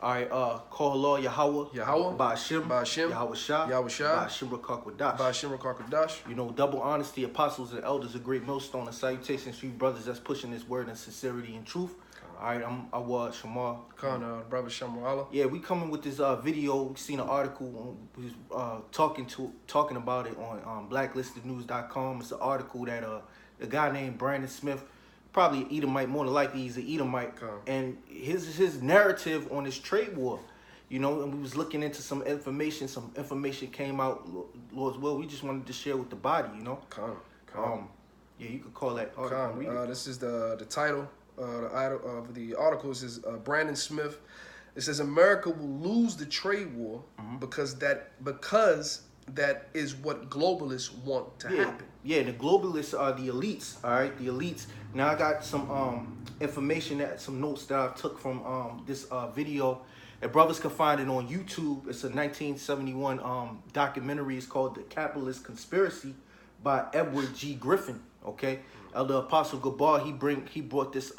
All right, call Allah Yahweh. Yahweh. Ba'ashim. Ba'ashim. Yahweh Shah. Yahweh Shah. Ba'ashim Rakakwadash. Ba'ashim Rakakwadash. You know, double honesty, apostles and elders, a great millstone, and salutations to you brothers that's pushing this word in sincerity and truth. All right, I'm Awad Shamar. Brother Shamar. Yeah, we coming with this video. We seen an article. We was talking about it on blacklistednews.com. It's an article that a guy named Brandon Smith, probably an Edomite, more than likely he's an Edomite, and his narrative on this trade war. You know, and we was looking into some information. Some information came out, Lord's will. We just wanted to share with the body, you know. Yeah, you could call that article. This is the title. The article says Brandon Smith. It says America will lose the trade war because that is what globalists want to happen. Yeah, the globalists are the elites. All right, the elites. Now I got some information, some notes that I took from this video. And brothers can find it on YouTube. It's a 1971 documentary. It's called The Capitalist Conspiracy by Edward G. Griffin. Okay, Elder Apostle Gabar, he brought this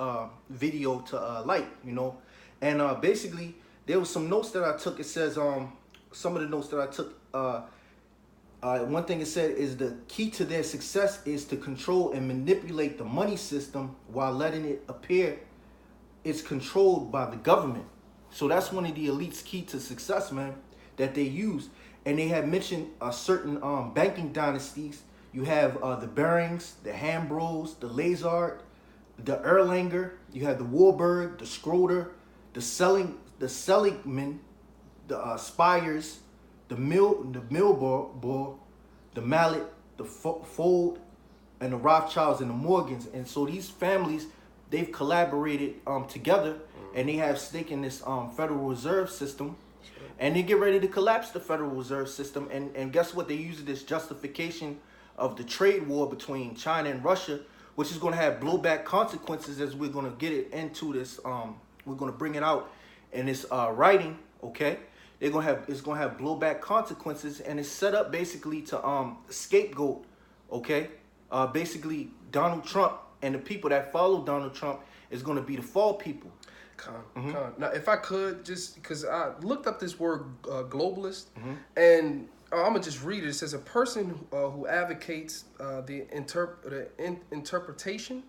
video to light, you know, and basically there was some notes that I took. It says some of the notes that I took. One thing it said is the key to their success is to control and manipulate the money system while letting it appear it's controlled by the government. So that's one of the elites' key to success, man, that they use. And they have mentioned certain banking dynasties. You have the Barings, the Hambros, the Lazard, the Erlanger. You have the Warburg, the Schroeder, the Seligman, the Spires, the Milborg, the Mallet, the Fold, and the Rothschilds and the Morgans. And so these families, they've collaborated together, and they have stake in this Federal Reserve System. And they get ready to collapse the Federal Reserve System. And guess what? They use this justification of the trade war between China and Russia, which is going to have blowback consequences, as we're going to get it into this. We're going to bring it out in this writing. Okay, it's going to have blowback consequences, and it's set up basically to scapegoat. Okay, basically Donald Trump and the people that follow Donald Trump is going to be the fall people. Now, if I could, just because I looked up this word globalist, and I'm gonna just read it. It says a person who advocates the interpretation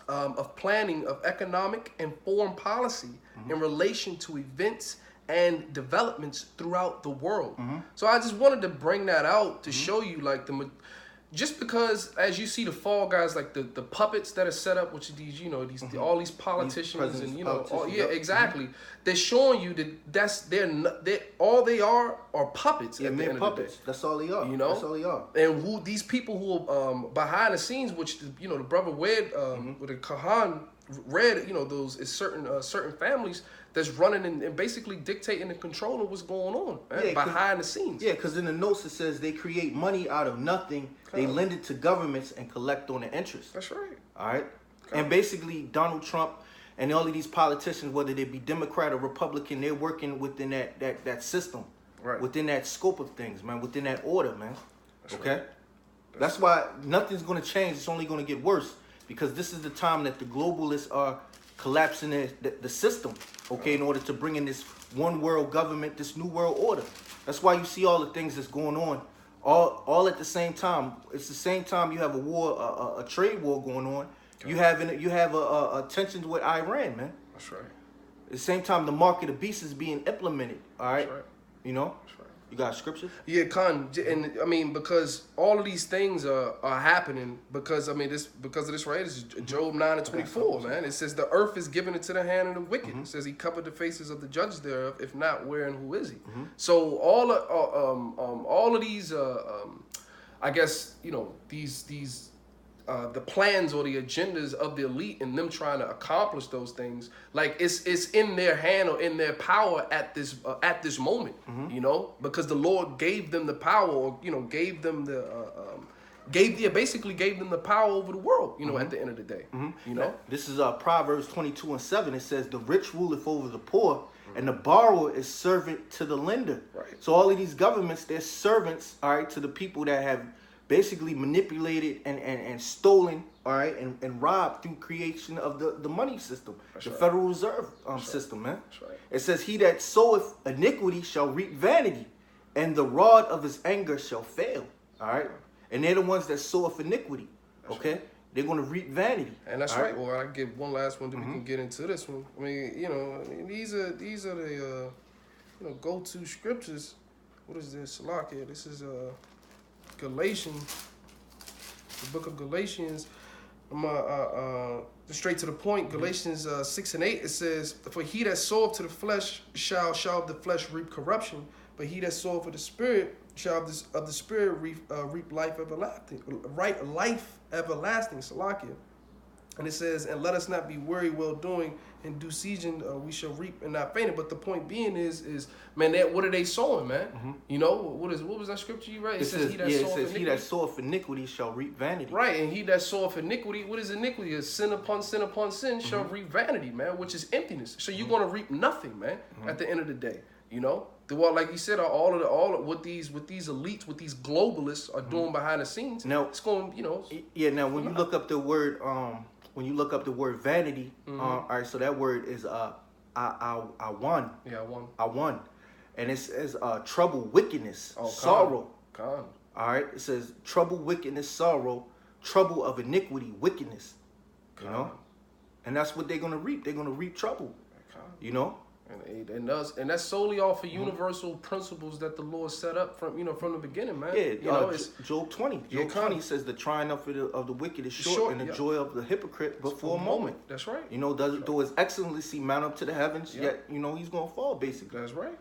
of planning of economic and foreign policy in relation to events and developments throughout the world. So I just wanted to bring that out to show you, like, just because, as you see the fall guys, like the puppets that are set up, which are these, you know, all these politicians and, you know, exactly. They're showing you that all they are puppets. Yeah, at the end puppets. Of the day. That's all they are. You know, that's all they are. And who these people who behind the scenes, which you know, the brother read with the Kahan read, you know, those is certain families that's running and basically dictating and controlling what's going on behind the scenes. Yeah, because in the notes it says they create money out of nothing. They lend it to governments and collect on the interest. That's right. All right. And basically Donald Trump and all of these politicians, whether they be Democrat or Republican, they're working within that system, within that scope of things, man, within that order, man. Okay. That's why nothing's going to change. It's only going to get worse, because this is the time that the globalists are collapsing the system, okay, in order to bring in this one world government, this new world order. That's why you see all the things that's going on, all at the same time. It's the same time you have a war, a trade war going on. You have a tensions with Iran, man. That's right. At the same time, the mark of the beast is being implemented. All right, that's right. You know. That's right. You got scriptures? Yeah, Khan, and I mean, because all of these things are happening because of this, right? This is Job 9:24, man. It says the earth is given into the hand of the wicked. It says he covered the faces of the judges thereof. If not, where and who is he? So all of these, I guess, you know, these. The plans or the agendas of the elite and them trying to accomplish those things, like it's in their hand or in their power at this moment, you know, because the Lord gave them the power, or, you know, gave them the basically gave them the power over the world, you know, at the end of the day, you know. This is Proverbs 22:7. It says the rich ruleth over the poor, and the borrower is servant to the lender. Right. So all of these governments, they're servants, all right, to the people that have basically manipulated and stolen, all right, and robbed through creation of the money system, the Federal Reserve system, man. That's right. It says, he that soweth iniquity shall reap vanity, and the rod of his anger shall fail, all right? And they're the ones that soweth iniquity, okay? They're going to reap vanity. And that's right. Well, I give one last one, then we can get into this one. I mean, these are the go-to scriptures. What is this? Salakia. This is Galatians, the book of Galatians. I'm straight to the point. Galatians 6 and 8. It says, "For he that soweth to the flesh shall of the flesh reap corruption, but he that soweth for the Spirit shall of the Spirit reap life everlasting." Life everlasting. Salakia. And it says, "And let us not be weary well doing. In due season we shall reap and not faint." But the point being is man, what are they sowing, man? You know, what was that scripture you read? It says, "He that soweth iniquity shall reap vanity." Right, and he that soweth iniquity, what is iniquity? Is sin upon sin upon sin shall reap vanity, man, which is emptiness. So you're gonna reap nothing, man, at the end of the day. You know, like you said, all of what these elites, what these globalists are doing behind the scenes. Now it's going, Now when you look up the word vanity, all right, so that word is I won. Yeah, I won. And it says trouble, wickedness, sorrow. Con. All right, it says trouble, wickedness, sorrow, trouble of iniquity, wickedness. You know, and that's what they're gonna reap. They're gonna reap trouble. You know. And that's solely off of universal principles that the Lord set up from the beginning, man. Yeah, it's Job 20. Job 20 says the triumph of the wicked is short and the joy of the hypocrite but for a moment. That's right. You know, though his excellency mount up to the heavens, yet he's gonna fall basically. That's right.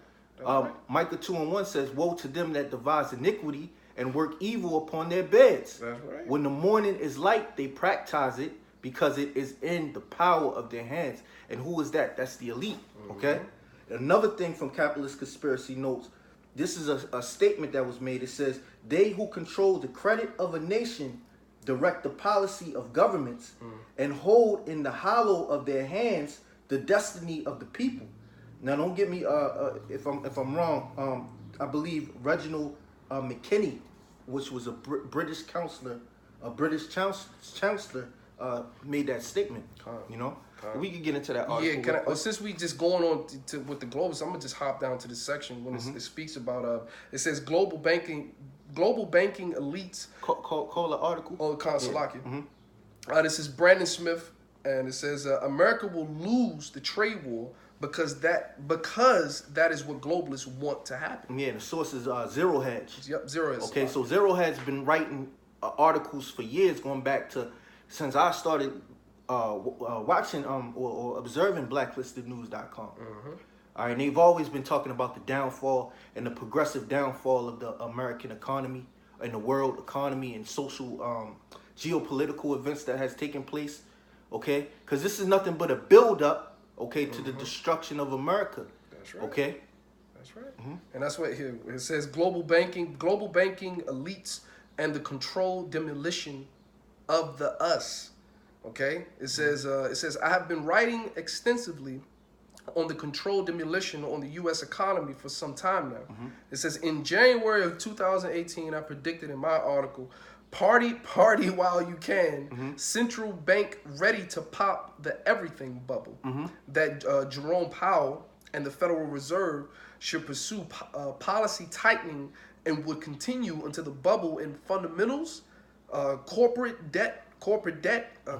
Micah 2 and 1 says, "Woe to them that devise iniquity and work evil upon their beds. That's right. When the morning is light, they practice it, because it is in the power of their hands." And who is that? That's the elite. Okay. Another thing from Capitalist Conspiracy Notes. This is a statement that was made. It says, "They who control the credit of a nation direct the policy of governments and hold in the hollow of their hands the destiny of the people." Now, don't get me if I'm wrong. I believe Reginald McKinney, which was a British chancellor, made that statement. You know, we can get into that article. Yeah, since we just going on with the globals, I'm gonna just hop down to this section when it speaks about it says global banking elites. Call the article. Oh, Salakia. This is Brandon Smith, and it says America will lose the trade war because that is what globalists want to happen. Yeah, the source is Zero Hedge. Yep, Zero Hedge. Okay, so Zero Hedge been writing articles for years, going back to since I started watching or observing blacklistednews.com. All right, and they've always been talking about the downfall and the progressive downfall of the American economy and the world economy and social geopolitical events that has taken place. Okay, because this is nothing but a build-up, okay, to the destruction of America. That's right. Okay. That's right. And that's what here it says: global banking elites and the controlled demolition of the us. Okay, it says I have been writing extensively on the controlled demolition on the U.S. economy for some time now. It says in January of 2018, I predicted in my article, party while you can, central bank ready to pop the everything bubble, that Jerome Powell and the Federal Reserve should pursue policy tightening and would continue until the bubble in fundamentals, corporate debt,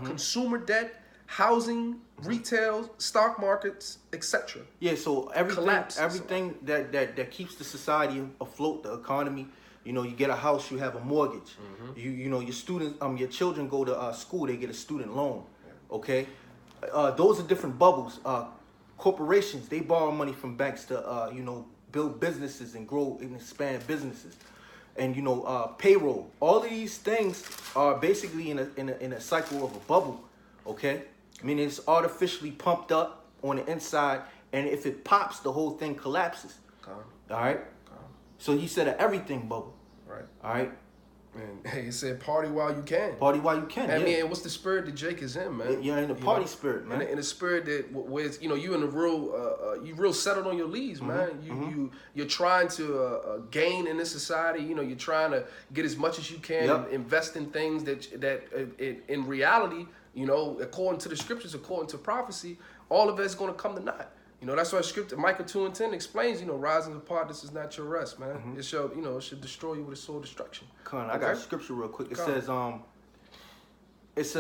consumer debt, housing, retail, stock markets, etc. Yeah, so everything that keeps the society afloat, the economy. You know, you get a house, you have a mortgage. You know, your students, your children go to school, they get a student loan. Okay, those are different bubbles. Corporations, they borrow money from banks to build businesses and grow and expand businesses. And payroll. All of these things are basically in a cycle of a bubble. Okay, I mean it's artificially pumped up on the inside, and if it pops, the whole thing collapses. All right. So he said an everything bubble. Right. All right. And hey, it said party while you can. Party while you can. I mean, and what's the spirit that Jake is in, man? You're in the party spirit, man. In the spirit that where you know you in the real, you real settled on your leads, man. You're trying to gain in this society. You know, you're trying to get as much as you can, and invest in things that in reality, you know, according to the scriptures, according to prophecy, all of it's going to come to naught. You know, that's why scripture Micah 2:10 explains, you know, rising apart, this is not your rest, man. It shall, you know, it should destroy you with a sword of destruction. I got scripture real quick. It says, this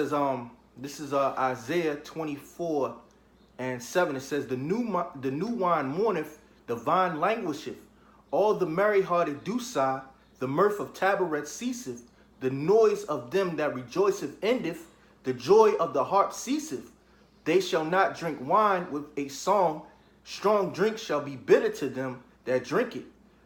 is Isaiah 24:7. It says, the new wine mourneth, the vine languisheth, all the merry-hearted do sigh, the mirth of Tabaret ceaseth, the noise of them that rejoiceth endeth, the joy of the harp ceaseth. They shall not drink wine with a song, strong drink shall be bitter to them that drink it.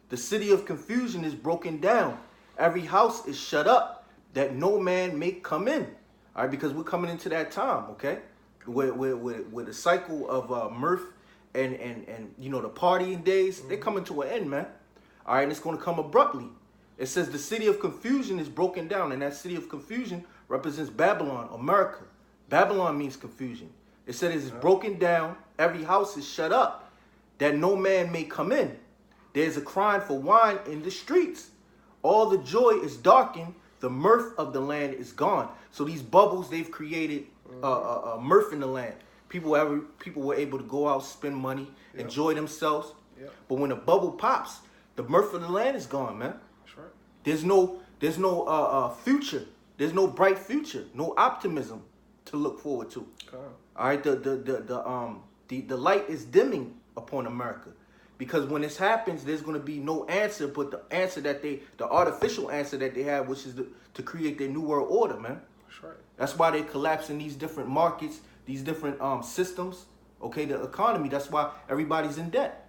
The city of confusion is broken down, every house is shut up, that no man may come in. All right, because we're coming into that time, okay, with a cycle of mirth and you know, the partying days, they're coming to an end, man. All right, and it's going to come abruptly. It says the city of confusion is broken down, and that city of confusion represents Babylon, America. Babylon means confusion. It said it is broken down, every house is shut up, that no man may come in. There's a crying for wine in the streets. All the joy is darkened, the mirth of the land is gone. So these bubbles, they've created mirth in the land. People were able to go out, spend money, enjoy themselves. But when the bubble pops, the mirth of the land is gone, man. That's right. There's no future. There's no bright future, no optimism to look forward to. All right, the light is dimming upon America, because when this happens, there's going to be no answer but the artificial answer that they have, which is to create their new world order, man. That's right. That's why they're collapsing these different markets, these different systems. Okay, the economy. That's why everybody's in debt.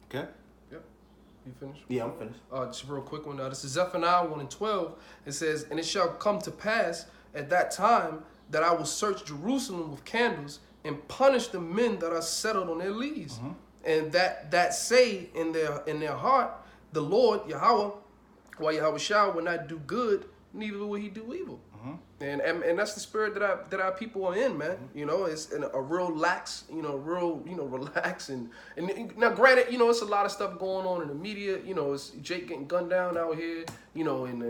Okay. You finished? Yeah, I'm finished. Just a real quick one. This is Zephaniah 1:12. It says, "And it shall come to pass at that time that I will search Jerusalem with candles and punish the men that are settled on their lees, and that say in their heart, the Lord Yahweh, while Yahweh shall will not do good, neither will he do evil." And that's the spirit that our people are in, man. You know, it's a real lax, relax and now granted, you know, it's a lot of stuff going on in the media. You know, it's Jake getting gunned down out here. You know, and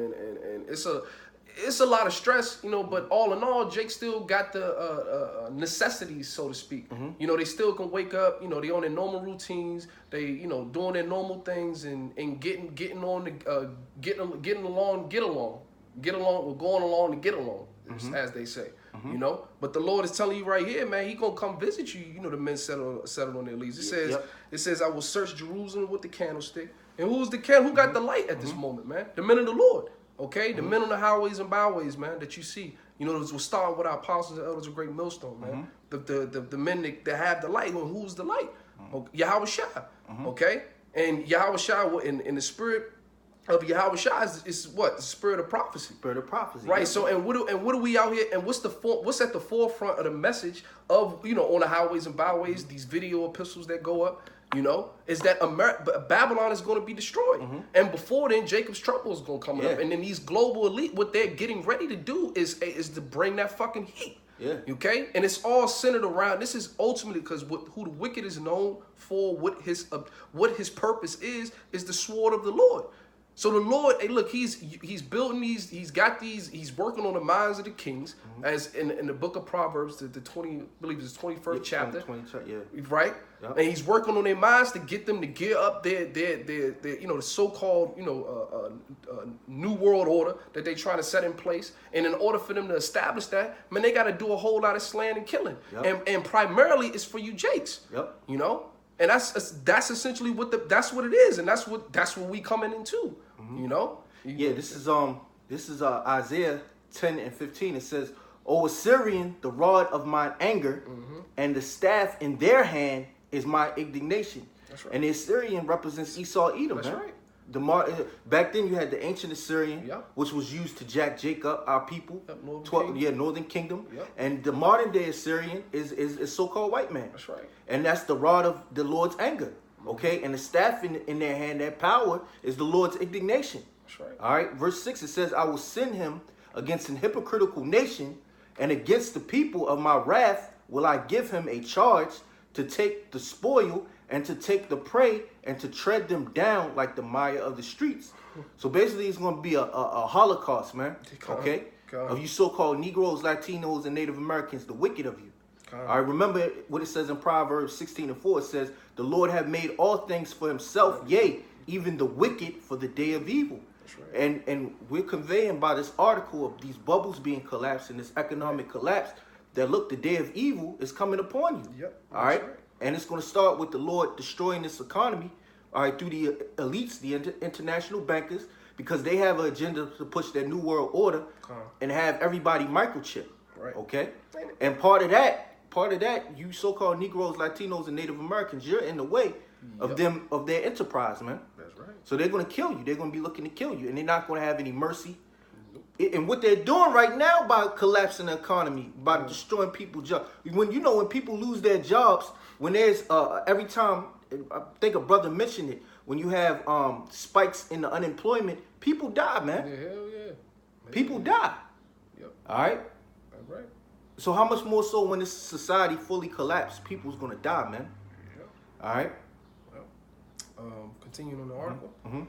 it's a lot of stress, you know, but all in all, Jake still got the necessities, so to speak. You know, they still can wake up, you know, they on their normal routines, they, you know, doing their normal things and getting along, going along to get along, as they say, you know. But the Lord is telling you right here, man, he gonna come visit you, you know, the men settled on their leads. It says, I will search Jerusalem with the candlestick. And who got the light at this moment, man? The men of the Lord. Okay, the men on the highways and byways, man, that you see. You know, we'll start with our apostles and elders of Great Millstone, man. The men that have the light. Well, who's the light? Yahweh Shai. Okay, and Yahweh Shai in the spirit of Yahweh Shai is what? The spirit of prophecy. Spirit of prophecy. Right. So what do we out here? And what's at the forefront of the message of, you know, on the highways and byways? These video epistles that go up. You know, is that Babylon is going to be destroyed. And before then, Jacob's trouble is going to come up. And then these global elite, what they're getting ready to do is to bring that fucking heat. Okay? And it's all centered around, this is ultimately because who the wicked is known for, what his purpose is the sword of the Lord. So the Lord, hey, look, he's building these, he's working on the minds of the kings, as in the book of Proverbs, the 20, I believe it's the 21st chapter. 20, right? Yep. And he's working on their minds to get them to gear up their you know, the so-called, you know, new world order that they're trying to set in place. And in order for them to establish that, man, they got to do a whole lot of slaying and killing. And primarily it's for you Jakes. You know? And that's essentially that's what it is, and that's what we coming into. You know? This is Isaiah 10:15. It says, "O Assyrian, the rod of mine anger, and the staff in their hand is my indignation." That's right. And the Assyrian represents Esau, Edom. That's man. right. Back then you had the ancient Assyrian, which was used to jack Jacob, our people, Northern Kingdom. And the modern day Assyrian is so-called white man. That's right. And that's the rod of the Lord's anger. Okay, and the staff in their hand, that power is the Lord's indignation. That's right. All right. Verse 6, it says, I will send him against an hypocritical nation, and against the people of my wrath will I give him a charge to take the spoil and to take the prey and to tread them down like the mire of the streets. So basically, it's going to be a holocaust, man. Okay? Of you so-called Negroes, Latinos, and Native Americans, the wicked of you. All right, remember what it says in Proverbs 16:4. It says, the Lord have made all things for himself, yea, even the wicked for the day of evil. Right. And we're conveying by this article of these bubbles being collapsed and this economic collapse that, look, the day of evil is coming upon you. Yep. All right? And it's going to start with the Lord destroying this economy, all right, through the elites, the international bankers, because they have an agenda to push their new world order and have everybody microchip. Right. Okay? And part of that, you so-called Negroes, Latinos, and Native Americans, you're in the way of them, of their enterprise, man. That's right. So they're going to kill you. They're going to be looking to kill you, and they're not going to have any mercy. And what they're doing right now by collapsing the economy, by destroying people's jobs. When people lose their jobs, when there's every time, I think a brother mentioned it, when you have spikes in the unemployment, people die, man. Yeah, hell yeah. People die. Yep. All right. All right. So how much more so when this society fully collapses, people's gonna die, man. Yep. All right. Well, continuing on the article. Mm-hmm.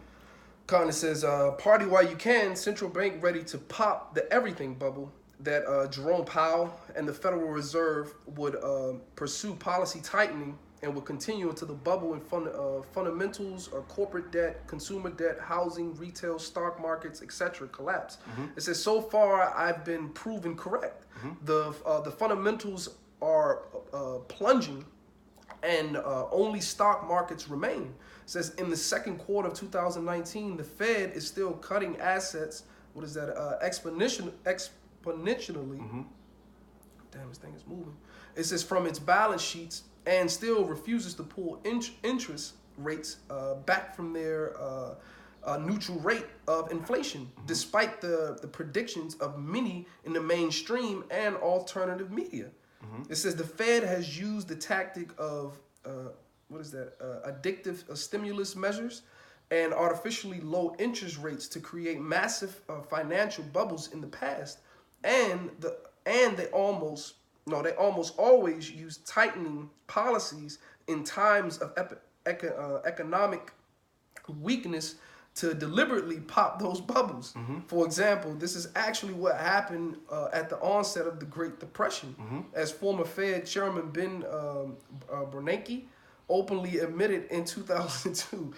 Connie says, party while you can, central bank ready to pop the everything bubble that Jerome Powell and the Federal Reserve would pursue policy tightening and will continue until the bubble and fundamentals or corporate debt, consumer debt, housing, retail, stock markets, etc. collapse. It says, so far I've been proven correct. The fundamentals are plunging and only stock markets remain. It says in the second quarter of 2019, the Fed is still cutting assets. What is that? Exponentially. Damn, this thing is moving. It says from its balance sheets and still refuses to pull interest rates back from their neutral rate of inflation, despite the predictions of many in the mainstream and alternative media. It says the Fed has used the tactic of addictive stimulus measures and artificially low interest rates to create massive financial bubbles in the past, and they almost always use tightening policies in times of economic weakness to deliberately pop those bubbles. For example, this is actually what happened at the onset of the Great Depression, as former Fed Chairman Ben Bernanke openly admitted in 2002.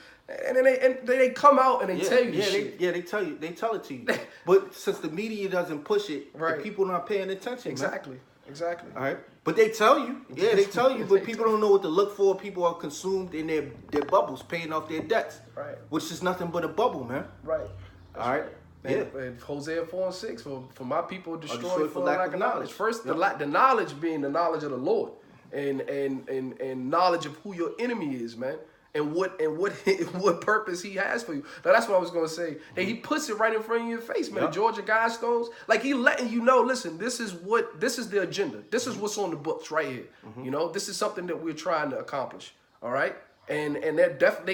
And they come out and they tell you this shit. They tell it to you. But since the media doesn't push it, the people not paying attention. Exactly. Man. Exactly. All right. But they tell you. Yeah, they tell you, but people don't know what to look for. People are consumed in their bubbles, paying off their debts. Right. Which is nothing but a bubble, man. Right. All right. And Hosea 4:6, for my people destroyed for lack of knowledge. First, the knowledge being the knowledge of the Lord, and knowledge of who your enemy is, man, and what purpose he has for you. Now that's what I was gonna say. And he puts it right in front of your face, man. The Georgia Guidestones, like he letting you know. Listen, this is the agenda. This is what's on the books right here. You know, this is something that we're trying to accomplish. All right. And they got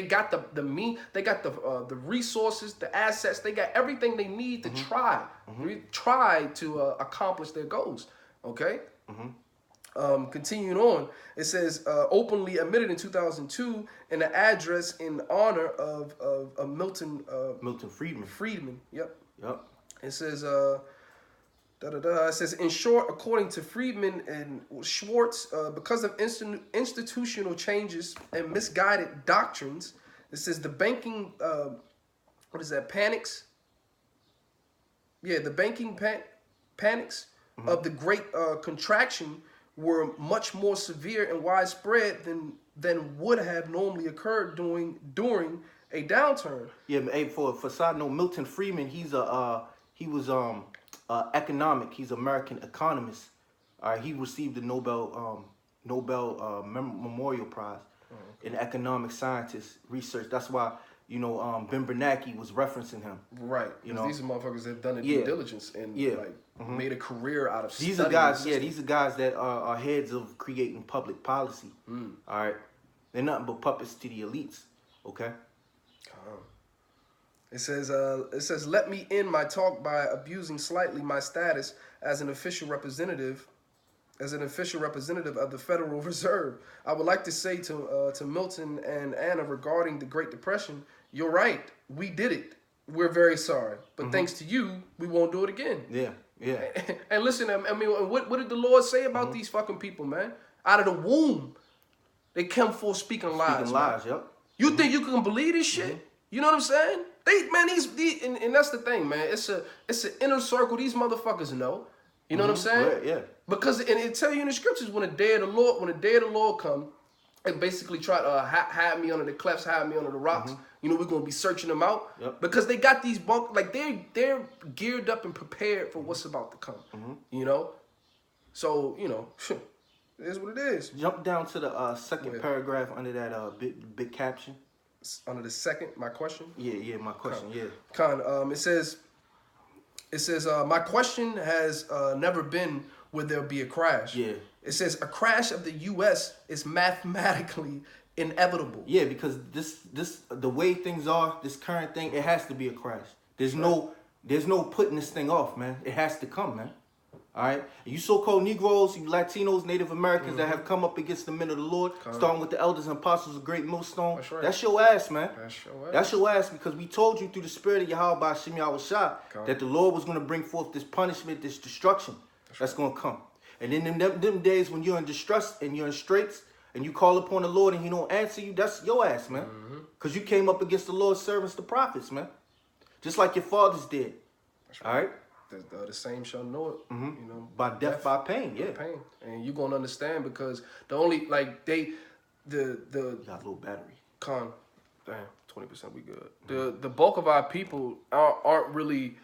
they got the resources, the assets, they got everything they need to try to accomplish their goals. Okay. Continuing on, it says openly admitted in 2002 in an address in honor of Milton Friedman. Yep. It says it says, in short, according to Friedman and Schwartz, because of institutional changes and misguided doctrines, it says the banking, panics? Yeah, the banking panics of the Great Contraction were much more severe and widespread than would have normally occurred during a downturn. Yeah, hey, for side note, Milton Friedman, he was economic. He's an American economist. He received the Nobel Memorial Prize in economic scientist research. That's why Ben Bernanke was referencing him. Right. These are motherfuckers that have done the due diligence and made a career out of these are guys. Yeah, these are guys that are heads of creating public policy. All right, they're nothing but puppets to the elites. Okay. It says, let me end my talk by abusing slightly my status as an official representative of the Federal Reserve. I would like to say to Milton and Anna regarding the Great Depression, you're right. We did it. We're very sorry. But thanks to you, we won't do it again. Yeah, yeah. And listen, I mean, what did the Lord say about these fucking people, man? Out of the womb, they come forth speaking lies. Speaking lies, yep. You think you can believe this shit? You know what I'm saying? And that's the thing, man. It's an inner circle. These motherfuckers know. You know what I'm saying? Yeah. Because it tell you in the scriptures when the day of the Lord come, and basically try to hide me under the clefts, hide me under the rocks. You know, we're gonna be searching them out because they got these they're geared up and prepared for what's about to come. You know, so you know, it is what it is. Jump down to the second paragraph under that big caption. Under the second, my question. Yeah, my question. It says, my question has never been will there be a crash. Yeah. It says a crash of the U.S. is mathematically inevitable. Yeah, because this the way things are, this current thing, it has to be a crash. There's no putting this thing off, man. It has to come, man. All right, you so-called Negroes, you Latinos, Native Americans that have come up against the men of the Lord, starting with the elders and apostles of Great Millstone. That's right. That's your ass, man. That's your ass because we told you through the spirit of Yahweh by Shemi Awashai that the Lord was going to bring forth this punishment, this destruction that's going to come. And then in them days when you're in distress and you're in straits and you call upon the Lord and he don't answer you, that's your ass, man. Because you came up against the Lord's servants, the prophets, man. Just like your fathers did. That's right. All right? The same shall know it, you know, by death, by pain, by pain, and you're gonna understand because the only the got a little battery. Damn, 20% we good. The bulk of our people aren't really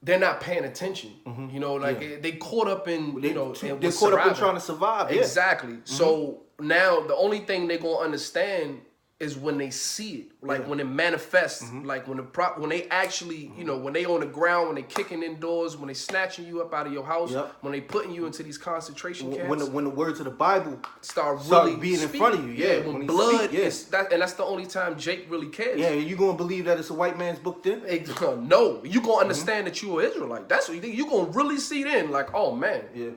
they're not paying attention, you know, they caught up in they're caught up in trying to survive. Exactly. So now the only thing they're gonna understand is when they see it, when it manifests, when they actually, you know, when they on the ground, when they kicking indoors, when they snatching you up out of your house, when they putting you into these concentration camps. When the words of the Bible start really being in front of you, when blood is that, and that's the only time Jake really cares. Yeah, you gonna believe that it's a white man's book then? No, you gonna understand that you are Israelite. That's what you think. You gonna really see then, oh man. Yeah.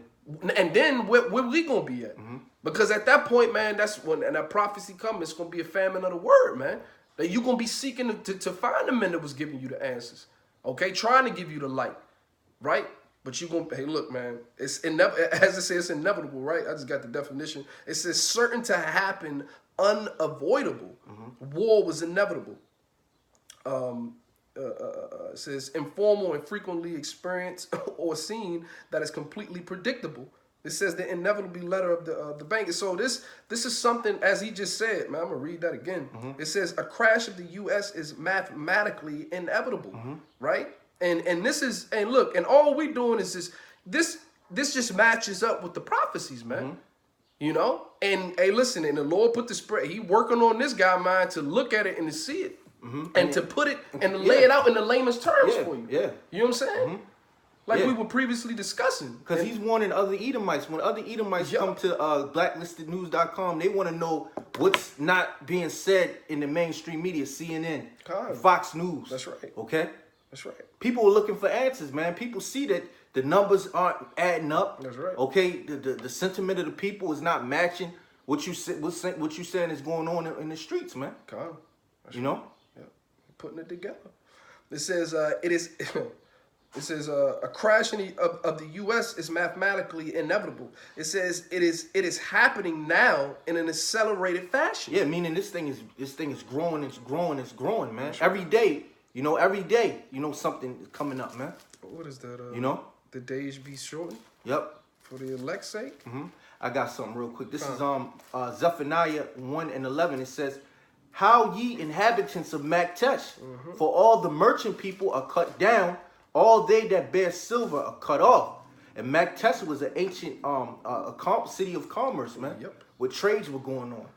And then where we gonna be at? Because at that point, man, that's when and that prophecy comes. It's gonna be a famine of the word, man. That you gonna be seeking to find the men that was giving you the answers, okay? Trying to give you the light, right? But you gonna look, man. It's as it says, it's inevitable, right? I just got the definition. It says certain to happen, unavoidable. War was inevitable. It says informal and frequently experienced or seen that is completely predictable. It says the inevitably letter of the bank. So this is something, as he just said, man, I'm going to read that again. It says a crash of the U.S. is mathematically inevitable, right? And this is, and look, and all we doing is this just matches up with the prophecies, man. You know? And, hey, listen, and the Lord put the spirit, he working on this guy mind to look at it and to see it. And to put it and to lay it out in the lamest terms for you. Yeah. You know what I'm saying? We were previously discussing. Because he's warning other Edomites. When other Edomites come to blacklistednews.com, they want to know what's not being said in the mainstream media, CNN, Fox News. That's right. Okay? That's right. People are looking for answers, man. People see that the numbers aren't adding up. That's right. Okay? The sentiment of the people is not matching what you saying is going on in the streets, man. You know? Yeah. Putting it together. It says it is... It says a crash of the U.S. is mathematically inevitable. It says it is happening now in an accelerated fashion. Yeah, meaning this thing is growing, it's growing, man. Every day, something is coming up, man. What is that? The days be shortened. Yep. For the elect's sake. I got something real quick. This is Zephaniah 1:11. It says, "How ye inhabitants of Maktesh, for all the merchant people are cut down." All they that bear silver are cut off. And Maktesh was an ancient city of commerce, man. Where trades were going on.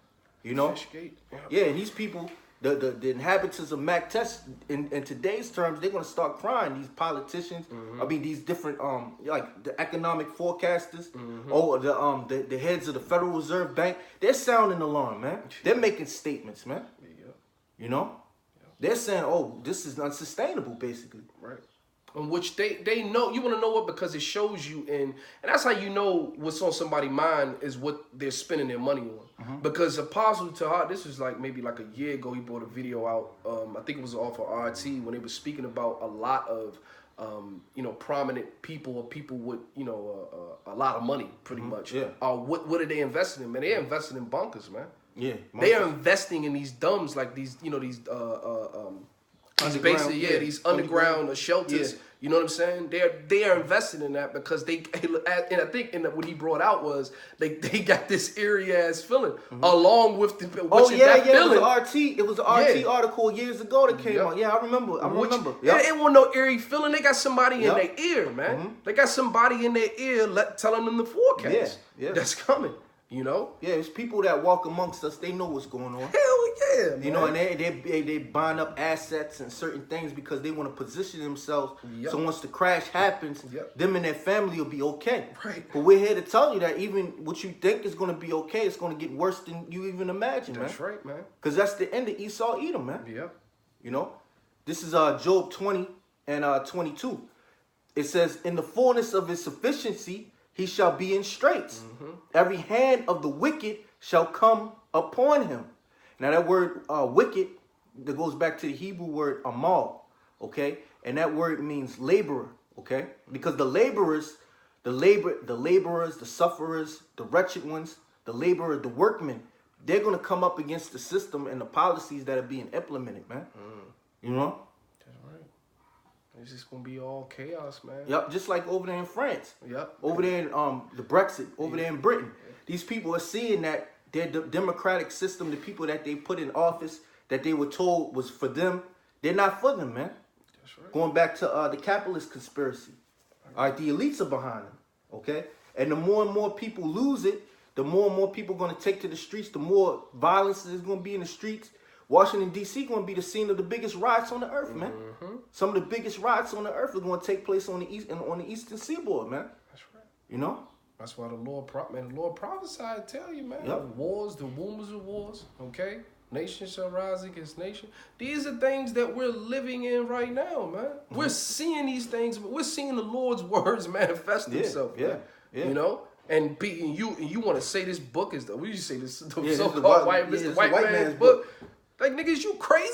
You know? Fishgate. Yeah, and these people, the inhabitants of Maktesh, in today's terms, they're gonna start crying. These politicians, these different the economic forecasters, or the heads of the Federal Reserve Bank, they're sounding the alarm, man. They're making statements, man. You know? They're saying, oh, this is unsustainable, basically. Right. In which they know, you want to know what, because it shows you and that's how you know what's on somebody's mind is what they're spending their money on. Because Apostle Tahad, this was maybe a year ago, he brought a video out. I think it was off of RT when they were speaking about a lot of prominent people or people with a lot of money, pretty much. Yeah. What are they investing in? Man, they're investing in bunkers, man. Yeah. They are investing in these dumbs like these these underground shelters. Yeah. You know what I'm saying? They are investing in that because and I think what he brought out was they got this eerie ass feeling along with the feeling. It was an RT article years ago that came out. Yeah, I remember. It wasn't no eerie feeling. They got somebody in their ear, man. They got somebody in their ear telling them the forecast. That's coming. You know? Yeah, it's people that walk amongst us. They know what's going on. Hell yeah, man. You know, and they buying up assets and certain things because they want to position themselves. So once the crash happens, them and their family will be okay. Right. But we're here to tell you that even what you think is going to be okay, it's going to get worse than you even imagine, man. That's right, man. Because that's the end of Esau Edom, man. Yeah. You know? This is Job 20 and 22. It says, in the fullness of his sufficiency, he shall be in straits. Every hand of the wicked shall come upon him. Now that word wicked, that goes back to the Hebrew word amal, okay? And that word means laborer, okay? Because the laborers, the sufferers, the wretched ones, the laborer, the workmen, they're going to come up against the system and the policies that are being implemented, man. You know? It's just gonna be all chaos, man. Yep, just like over there in France. Yep. Over there in the Brexit, over there in Britain. These people are seeing that their democratic system, the people that they put in office, that they were told was for them, they're not for them, man. That's right. Going back to the capitalist conspiracy. All right, the elites are behind them, okay? And the more and more people lose it, the more and more people are going to take to the streets, the more violence is going to be in the streets. Washington, D.C. going to be the scene of the biggest riots on the earth, man. Some of the biggest riots on the earth are going to take place on the eastern seaboard, man. That's right. You know? That's why the Lord prophesied, tell you, man. Wars, the rumors of wars, okay? Nation shall rise against nation. These are things that we're living in right now, man. We're seeing these things, but we're seeing the Lord's words manifest themselves. Yeah. You know? And you want to say this book is what do you say? This the so-called white man's book. Like, niggas, you crazy?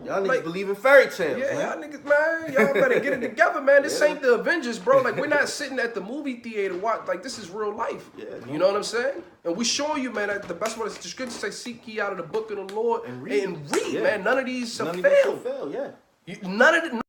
Y'all niggas believe in fairy tales, yeah, man. y'all niggas, man. Y'all better get it together, man. This ain't the Avengers, bro. Like, we're not sitting at the movie theater watch. Like, this is real life. Yeah, you know what I'm saying? And we showing you, man, that the best one is the scripture say, seek ye out of the book of the Lord and read, man. None of these shall fail. Yeah. None of the